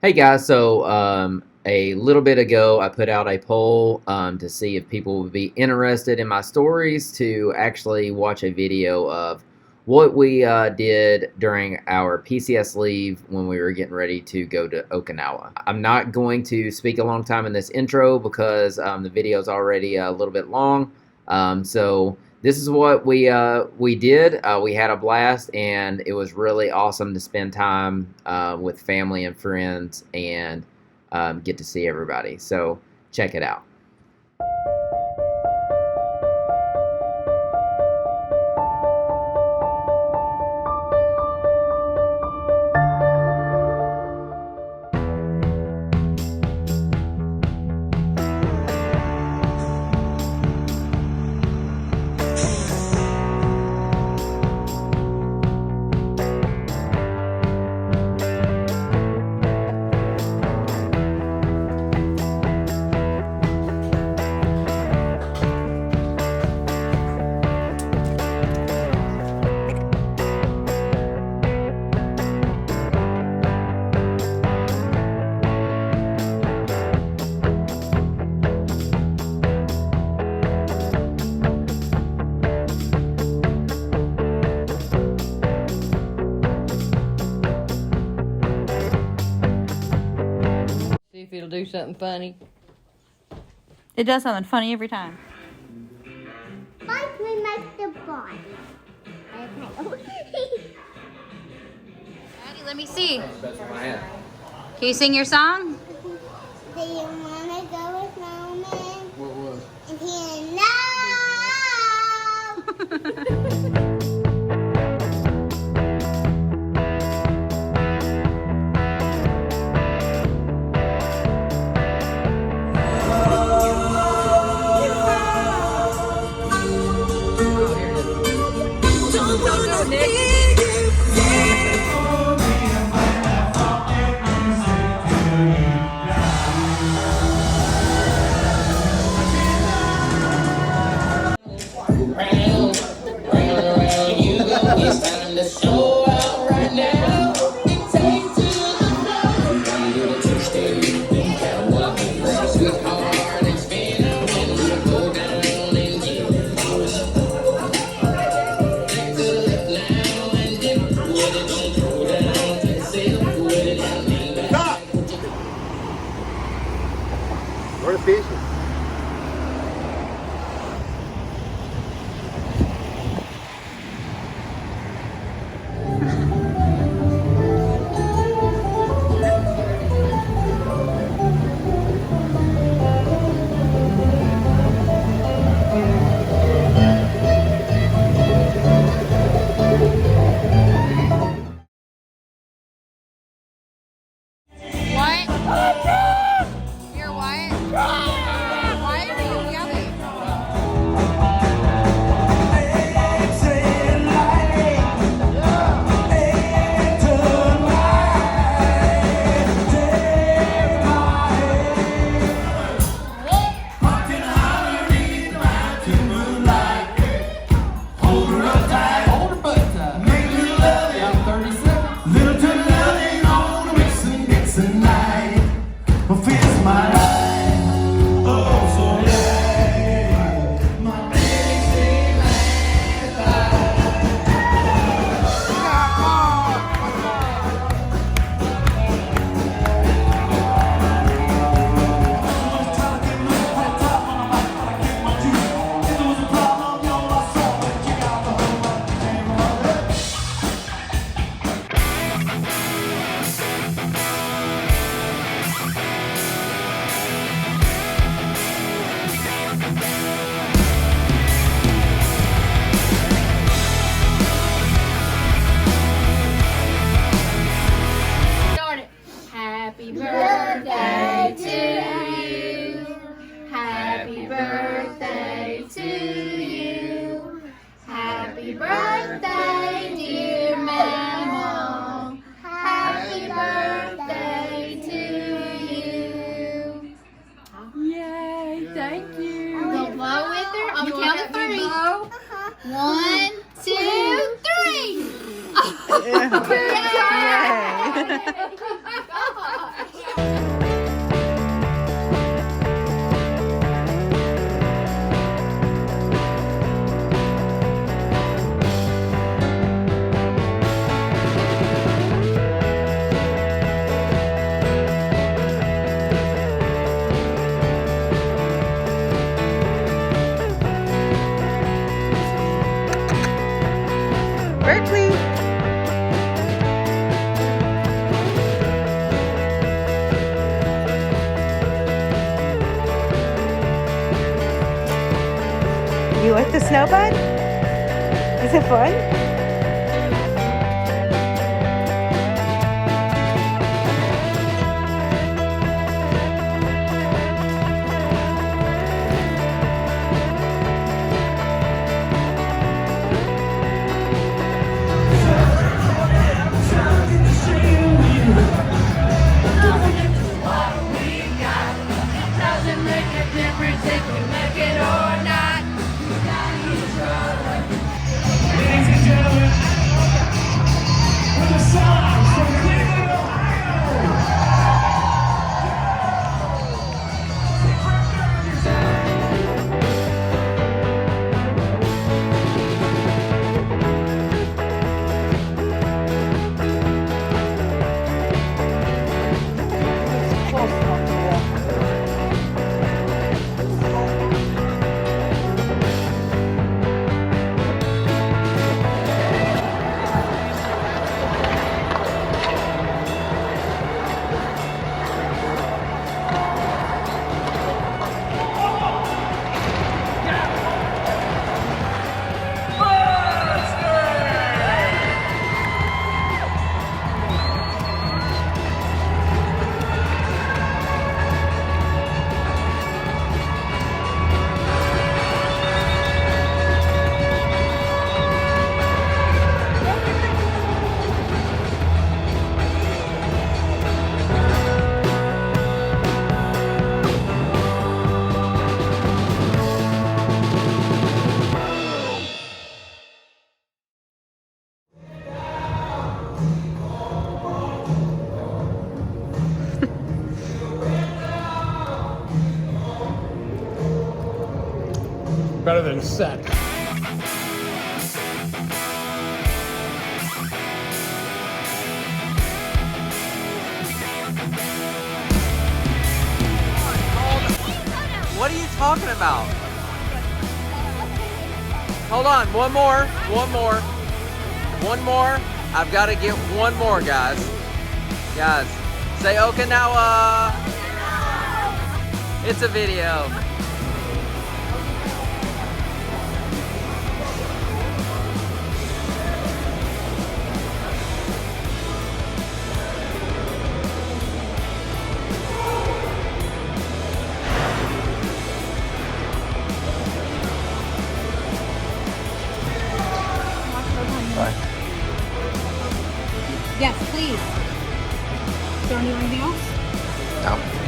Hey guys, so a little bit ago I put out a poll to see if people would be interested in my stories to actually watch a video of what we did during our PCS leave when we were getting ready to go to Okinawa. I'm not going to speak a long time in this intro because the video is already a little bit long. So this is what we did. We had a blast, and it was really awesome to spend time with family and friends and get to see everybody. So check it out. If it'll do something funny. It does something funny every time. Like we make the body. Daddy, let me see. Can you sing your song? Do you wanna go with Roman? What was? And he no. We're fishing. What? You're what? Why are you yelling? Happy birthday to you. Happy birthday to you. Happy birthday, dear Mama. Happy birthday to you. Yay, thank you. Go blow with her. I'm gonna count to 3. 1, 2, 3. Yay. Gosh. Berkeley. You like the snow, bud? Is it fun? Better than set. What are you talking about? Hold on, one more. I've got to get one more, guys. Guys, say Okinawa. It's a video. Yes, please. Is there anything else? No.